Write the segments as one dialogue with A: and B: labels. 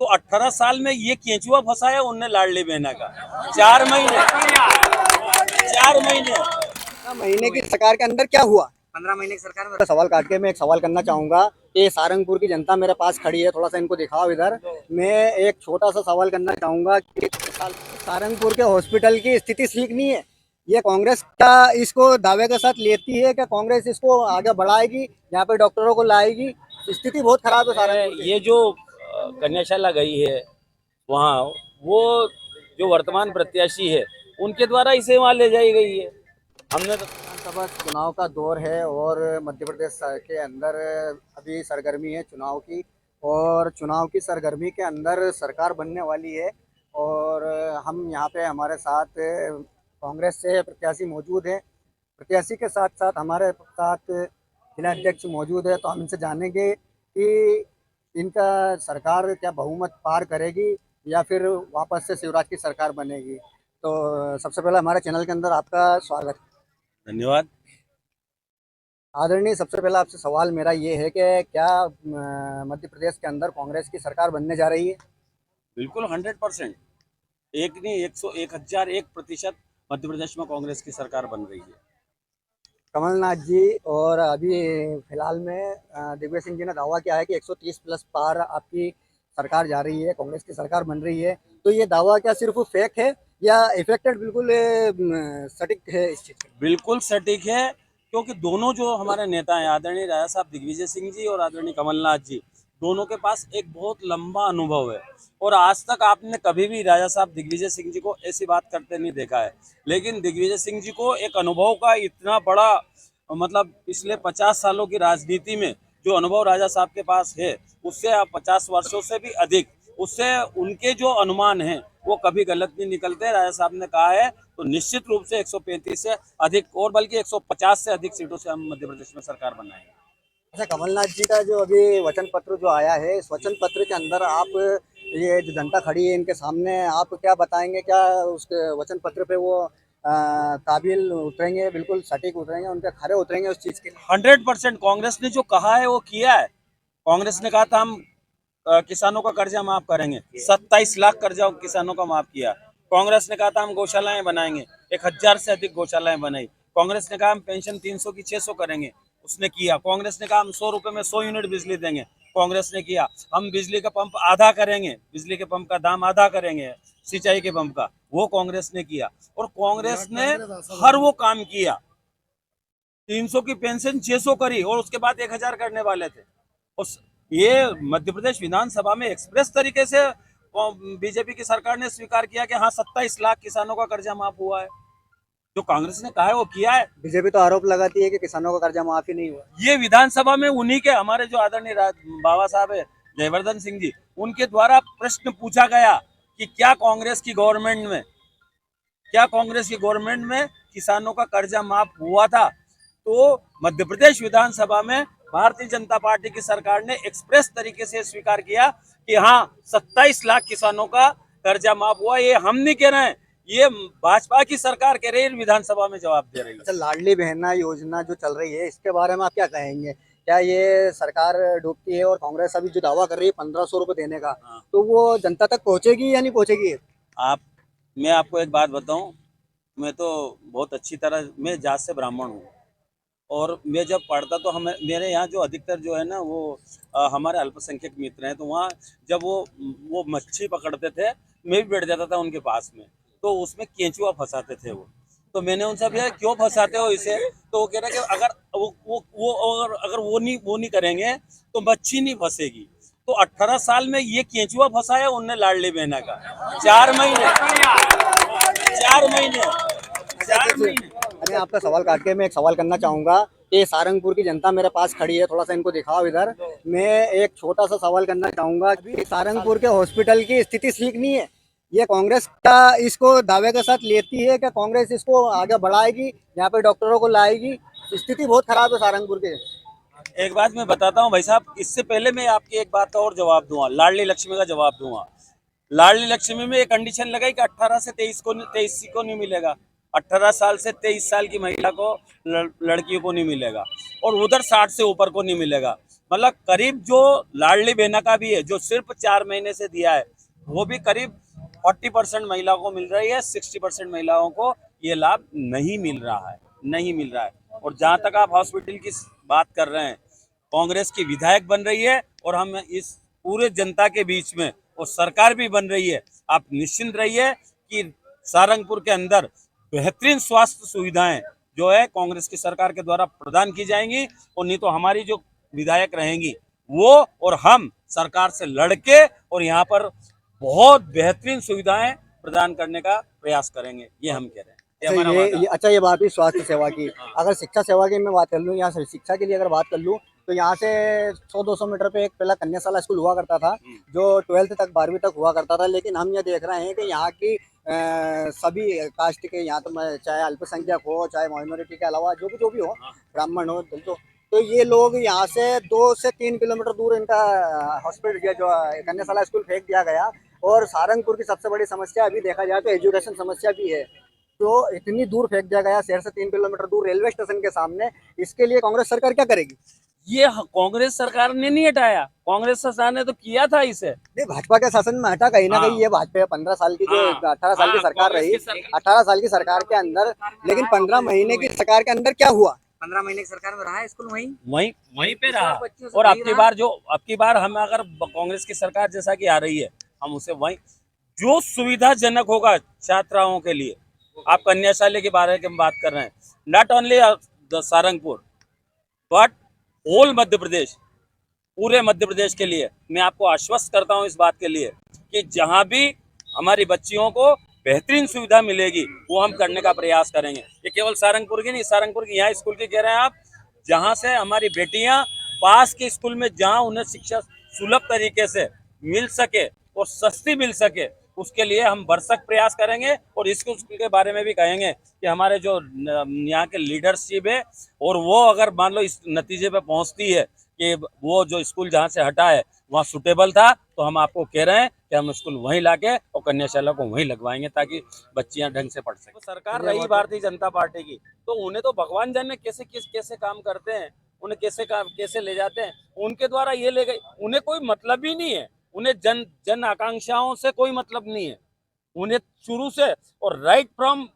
A: तो 18 साल में ये केंचुआ फंसाया उनने लाडली बहना का। 4 महीने 4 महीने
B: 15 महीने की सरकार के अंदर क्या हुआ? 15 महीने की सरकार में सवाल काट के मैं एक सवाल करना चाहूंगा। ये सारंगपुर की जनता मेरे पास खड़ी है, थोड़ा सा इनको दिखाओ इधर। मैं एक छोटा सा सवाल करना चाहूंगा कि सारंगपुर के हॉस्पिटल की स्थिति ठीक नहीं है। ये कांग्रेस का इसको दावे के साथ लेती है कि कांग्रेस इसको आगे बढ़ाएगी, यहाँ पे डॉक्टरों को लाएगी। स्थिति बहुत खराब है सारंगपुर की।
A: ये जो कन्याशाला गई है वहाँ, वो जो वर्तमान प्रत्याशी है उनके द्वारा इसे वहाँ ले जाई गई है। हमने तो
B: विधानसभा चुनाव का दौर है और मध्य प्रदेश के अंदर अभी सरगर्मी है चुनाव की, और चुनाव की सरगर्मी के अंदर सरकार बनने वाली है। और हम यहाँ पे हमारे साथ कांग्रेस से प्रत्याशी मौजूद हैं। प्रत्याशी के साथ साथ हमारे साथ जिला अध्यक्ष मौजूद है, तो हम इनसे जानेंगे कि इनका सरकार क्या बहुमत पार करेगी या फिर वापस से शिवराज की सरकार बनेगी। तो सबसे पहले हमारे चैनल के अंदर आपका स्वागत है।
A: धन्यवाद।
B: आदरणीय, सबसे पहला आपसे सवाल मेरा ये है कि क्या मध्य प्रदेश के अंदर कांग्रेस की सरकार बनने जा रही है?
A: बिल्कुल 100%, एक नहीं 101% मध्य प्रदेश में कांग्रेस की सरकार बन रही है।
B: कमलनाथ जी और अभी फिलहाल में दिग्विजय सिंह जी ने दावा किया है कि 130 प्लस पार आपकी सरकार जा रही है, कांग्रेस की सरकार बन रही है। तो ये दावा क्या सिर्फ फेक है या इफेक्टेड बिल्कुल सटीक है इस चीज़ का?
A: बिल्कुल सटीक है, क्योंकि दोनों जो हमारे नेता हैं, आदरणीय राजा साहब दिग्विजय सिंह जी और आदरणीय कमलनाथ जी, दोनों के पास एक बहुत लंबा अनुभव है। और आज तक आपने कभी भी राजा साहब दिग्विजय सिंह जी को ऐसी बात करते नहीं देखा है। लेकिन दिग्विजय सिंह जी को एक अनुभव का इतना बड़ा, मतलब पिछले 50 सालों की राजनीति में जो अनुभव राजा साहब के पास है, उससे आप 50 वर्षों से भी अधिक, उससे उनके जो अनुमान हैं वो कभी गलत नहीं निकलते। राजा साहब ने कहा है तो निश्चित रूप से 135 से अधिक और बल्कि 150 से अधिक सीटों से हम मध्य प्रदेश में सरकार बनाएंगे।
B: अच्छा, कमलनाथ जी का जो अभी वचन पत्र जो आया है, इस वचन पत्र के अंदर आप ये जो जनता खड़ी है इनके सामने, आप क्या बताएंगे? क्या उसके वचन पत्र पे वो काबिल उतरेंगे, बिल्कुल सटीक उतरेंगे, उनके खरे उतरेंगे उस चीज़ के लिए?
A: 100% कांग्रेस ने जो कहा है वो किया है। कांग्रेस ने कहा था हम किसानों का कर्जा माफ करेंगे, 27 लाख कर्जा किसानों का माफ किया। कांग्रेस ने कहा था हम गौशालाएं बनाएंगे, 1000 से अधिक गौशालाएं बनाई। कांग्रेस ने कहा हम पेंशन 300 की 600 करेंगे, उसने किया। कांग्रेस ने कहा हम 100 रुपए में 100 यूनिट बिजली देंगे, कांग्रेस ने किया। हम बिजली का पंप आधा करेंगे, बिजली के पंप का दाम आधा करेंगे, सिंचाई के पंप का, वो कांग्रेस ने किया। और कांग्रेस ने हर वो काम किया। 300 की पेंशन 600 करी और उसके बाद 1000 करने वाले थे। उस ये मध्य प्रदेश विधानसभा में एक्सप्रेस तरीके से बीजेपी की सरकार ने स्वीकार किया कि हाँ 27 लाख किसानों का कर्जा माफ हुआ है। जो कांग्रेस ने कहा है वो किया है।
B: बीजेपी तो आरोप लगाती है कि किसानों का कर्जा माफ ही नहीं हुआ।
A: ये विधानसभा में उन्हीं के, हमारे जो आदरणीय बाबा साहब है जयवर्धन सिंह जी, उनके द्वारा प्रश्न पूछा गया कि क्या कांग्रेस की गवर्नमेंट में किसानों का कर्जा माफ हुआ था? तो मध्य प्रदेश विधानसभा में भारतीय जनता पार्टी की सरकार ने एक्सप्रेस तरीके से स्वीकार किया कि हाँ 27 लाख किसानों का कर्जा माफ हुआ। ये हम नहीं कह रहे हैं, ये भाजपा की सरकार कह रही है, विधानसभा में जवाब दे रही है।
B: अच्छा, लाडली बहना योजना जो चल रही है इसके बारे में आप क्या कहेंगे? क्या ये सरकार डूबती है और कांग्रेस अभी जो दावा कर रही है 1500 रुपये देने का,
A: हाँ।
B: तो वो जनता तक पहुंचेगी या नहीं पहुंचेगी?
A: आप मैं आपको एक बात बताऊं, मैं तो बहुत अच्छी तरह, मैं जात से ब्राह्मण हूँ। और मैं जब पढ़ता तो हम मेरे यहाँ जो अधिकतर जो है ना वो हमारे अल्पसंख्यक मित्र हैं, तो वहाँ जब वो मच्छी पकड़ते थे, मैं भी बैठ जाता था उनके पास में, तो उसमें केंचुआ फंसाते थे वो। तो मैंने उनसे भैया क्यों फंसाते हो इसे? तो वो कह रहे कि अगर वो नहीं करेंगे तो मच्छी नहीं फंसेगी। तो 18 साल में ये केंचुआ फंसाया उनने लाडली बहना का। 4 महीने 4 महीने चार महीने
B: मैं आपका सवाल काट के मैं एक सवाल करना चाहूंगा। ये सारंगपुर की जनता मेरे पास खड़ी है, थोड़ा सा इनको दिखाओ इधर। मैं एक छोटा सा सवाल करना चाहूंगा कि सारंगपुर के हॉस्पिटल की स्थिति ठीक नहीं है। ये कांग्रेस का इसको दावे के साथ लेती है कि कांग्रेस इसको आगे बढ़ाएगी, यहाँ पे डॉक्टरों को लाएगी। स्थिति बहुत खराब है सारंगपुर के।
A: एक बात मैं बताता हूँ भाई साहब, इससे पहले मैं आपकी एक बात का और जवाब दूंगा, लाडली लक्ष्मी का जवाब दूंगा। लाडली लक्ष्मी में एक कंडीशन लगाई कि 18 से 23 को नहीं मिलेगा, 18 साल से 23 साल की महिला को, लड़कियों को नहीं मिलेगा, और उधर 60 से ऊपर को नहीं मिलेगा। मतलब करीब जो लाडली बहना का भी है, जो सिर्फ 4 महीने से दिया है, वो भी करीब 40% महिलाओं को मिल रही है, 60% महिलाओं को ये लाभ नहीं मिल रहा है, नहीं मिल रहा है। और जहां तक आप हॉस्पिटल की बात कर रहे हैं, कांग्रेस की विधायक बन रही है और हम इस पूरे जनता के बीच में, और सरकार भी बन रही है। आप निश्चिंत रहिए कि सारंगपुर के अंदर बेहतरीन स्वास्थ्य सुविधाएं जो है कांग्रेस की सरकार के द्वारा प्रदान की जाएंगी, और नहीं तो हमारी जो विधायक रहेंगी वो और हम सरकार से लड़के और यहाँ पर बहुत बेहतरीन सुविधाएं प्रदान करने का प्रयास करेंगे, ये हम कह रहे हैं।
B: अच्छा
A: हमारा वादा।
B: अच्छा ये बात हुई स्वास्थ्य सेवा की। अगर शिक्षा सेवा की मैं बात कर लूँ, यहाँ से शिक्षा के लिए अगर बात कर लूँ, तो यहाँ से 100-200 मीटर पे एक पहला कन्याशाला स्कूल हुआ करता था, जो 12th तक 12वीं तक हुआ करता था। लेकिन हम ये देख रहे हैं कि यहाँ की सभी कास्ट के, यहाँ तो चाहे अल्पसंख्यक हो, चाहे माइनॉरिटी के अलावा जो भी हो, ब्राह्मण हो, दलित हो, तो ये लोग यहाँ से 2 से 3 किलोमीटर दूर इनका हॉस्पिटल जो कन्याशाला स्कूल फेंक दिया गया। और सारंगपुर की सबसे बड़ी समस्या अभी देखा जाए तो एजुकेशन समस्या भी है, तो इतनी दूर फेंक दिया गया, शहर से 3 किलोमीटर दूर रेलवे स्टेशन के सामने। इसके लिए कांग्रेस सरकार क्या करेगी?
A: ये कांग्रेस सरकार ने नहीं हटाया, कांग्रेस सरकार ने तो किया था इसे।
B: नहीं, भाजपा के शासन में हटा कहीं ना
A: हाँ।
B: कहीं। ये भाजपा 15 साल की जो 18 साल की
A: हाँ,
B: सरकार
A: कांग्रेस
B: रही,
A: की सरकार।
B: 18 साल की सरकार के अंदर, लेकिन 15 महीने की सरकार के अंदर क्या हुआ?
C: 15 महीने की सरकार में रहा है स्कूल वहीं
A: वहीं वहीं पे रहा।
C: बच्चों से
A: और
C: वहीं रहा।
A: अब की बार हम अगर कांग्रेस की सरकार जैसा की आ रही है, हम उसे वहीं जो सुविधाजनक होगा छात्राओं के लिए। आप कन्याशाला के बारे में बात कर रहे हैं, not only Sarangpur but whole Madhya Pradesh, पूरे मध्य प्रदेश के लिए मैं आपको आश्वस्त करता हूं इस बात के लिए कि जहां भी हमारी बच्चियों को बेहतरीन सुविधा मिलेगी वो हम करने का प्रयास करेंगे। ये केवल सारंगपुर की नहीं, सारंगपुर की यहाँ स्कूल की कह रहे हैं आप, जहां से हमारी बेटियां पास के स्कूल में जहां उन्हें शिक्षा सुलभ तरीके से मिल सके और सस्ती मिल सके, उसके लिए हम भरसक प्रयास करेंगे। और इस स्कूल के बारे में भी कहेंगे कि हमारे जो यहाँ के लीडरशिप है, और वो अगर मान लो इस नतीजे पे पहुंचती है कि वो जो स्कूल जहाँ से हटा है वहाँ सुटेबल था, तो हम आपको कह रहे हैं कि हम स्कूल वहीं लाके और कन्याशाला को वहीं लगवाएंगे ताकि बच्चियां ढंग से पढ़ सकें। तो सरकार रही भारतीय जनता पार्टी की, तो उन्हें तो भगवान जाने कैसे काम करते हैं, उन्हें कैसे ले जाते हैं, उनके द्वारा ये ले गए। उन्हें कोई मतलब ही नहीं है, उन्हें जन आकांक्षाओं से कोई मतलब नहीं है। उन्हें शुरू से और राइट फ्रॉम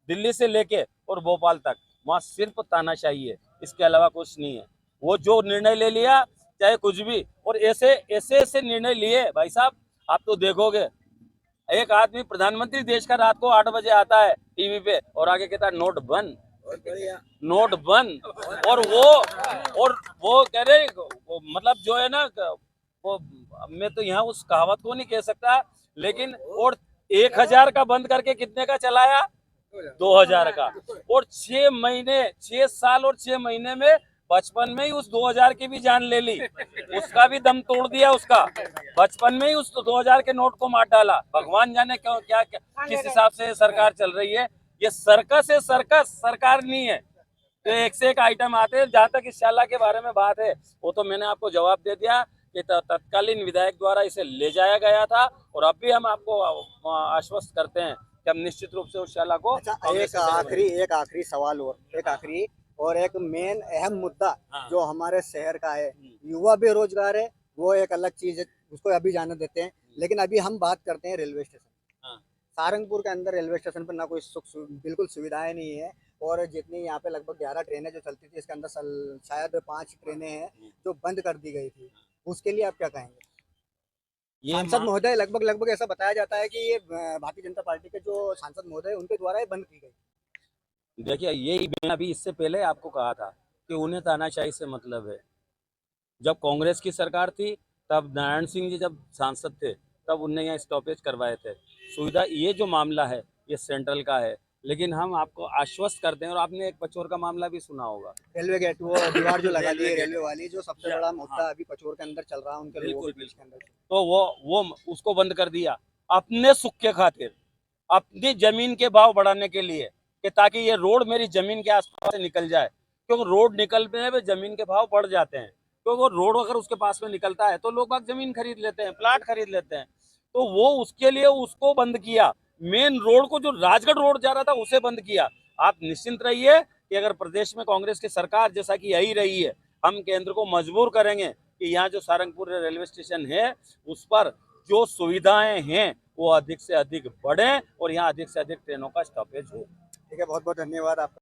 A: दिल्ली से लेके और भोपाल तक वहाँ सिर्फ तानाशाही है, इसके अलावा कुछ नहीं है। वो जो निर्णय ले लिया चाहे कुछ भी, और ऐसे निर्णय लिए भाई साहब, आप तो देखोगे एक आदमी प्रधानमंत्री देश का रात को 8 बजे आता है टीवी पे और आगे कहता है नोट बंद, नोट बंद। और वो कह रहे मतलब जो है ना वो, मैं तो यहाँ उस कहावत को नहीं कह सकता, लेकिन और 1000 का बंद करके कितने का चलाया, 2000 का। और 6 साल और 6 महीने में बचपन में ही उस 2000 की भी जान ले ली, उसका भी दम तोड़ दिया। उसका बचपन में ही उस 2000 के नोट को मार डाला। भगवान जाने क्यों क्या किस हिसाब से सरकार चल रही है। ये सर्कस है, सर्कस सरकार नहीं है। तो एक से एक आइटम आते हैं। जहां तक इस शाला के बारे में बात है, वो तो मैंने आपको जवाब दे दिया कि तत्कालीन विधायक द्वारा इसे ले जाया गया था, और अब भी हम आपको आश्वस्त करते हैं कि हम निश्चित रूप से उस शाला को।
B: अच्छा, एक आखिरी सवाल और एक मेन अहम मुद्दा
A: हाँ।
B: जो हमारे शहर का है, युवा बेरोजगार है, वो एक अलग चीज है, उसको अभी जाने देते हैं। लेकिन अभी हम बात करते हैं रेलवे स्टेशन।
A: हाँ।
B: सहारनपुर के अंदर रेलवे स्टेशन पर ना कोई बिल्कुल सुविधाएं नहीं है। और जितनी यहाँ पे लगभग 11 ट्रेनें जो चलती थी, इसके अंदर शायद 5 ट्रेनें हैं जो बंद कर दी गई थी। उसके लिए आप क्या कहेंगे?
A: ये
B: सांसद महोदय लगभग ऐसा बताया जाता है कि ये भारतीय जनता पार्टी के जो सांसद महोदय उनके द्वारा ये बंद की गई।
A: देखिए, यही मैंने अभी इससे पहले आपको कहा था कि उन्हें तानाशाही से मतलब है। जब कांग्रेस की सरकार थी तब नारायण सिंह जी जब सांसद थे तब उनने यहाँ स्टॉपेज करवाए थे। सुविधा ये जो मामला है ये सेंट्रल का है, लेकिन हम आपको आश्वस्त करते हैं। और आपने एक पचोर का मामला भी सुना होगा,
B: रेलवे गेट, वो दीवार जो लगा दी है
A: रेलवे
B: रेलवे वाली, जो सबसे बड़ा मुद्दा अभी पचोर के अंदर चल रहा है उनके लोगों
A: बिल्कुल
B: के बीच के अंदर।
A: तो वो उसको बंद कर दिया अपने सुख के खातिर, अपनी जमीन के भाव बढ़ाने के लिए, कि ताकि ये रोड मेरी जमीन के आसपास से निकल जाए। क्योंकि रोड निकलने में जमीन के भाव बढ़ जाते हैं, क्योंकि वो रोड अगर उसके पास में निकलता है तो लोग बाग जमीन खरीद लेते हैं, प्लाट खरीद लेते हैं। तो वो उसके लिए उसको बंद किया। मेन रोड को, जो राजगढ़ रोड जा रहा था, उसे बंद किया। आप निश्चिंत रहिए कि अगर प्रदेश में कांग्रेस की सरकार जैसा कि यही रही है, हम केंद्र को मजबूर करेंगे कि यहाँ जो सारंगपुर रेलवे स्टेशन है उस पर जो सुविधाएं हैं वो अधिक से अधिक बढ़े और यहाँ अधिक से अधिक ट्रेनों का स्टॉपेज हो।
B: ठीक है, बहुत बहुत धन्यवाद आपका।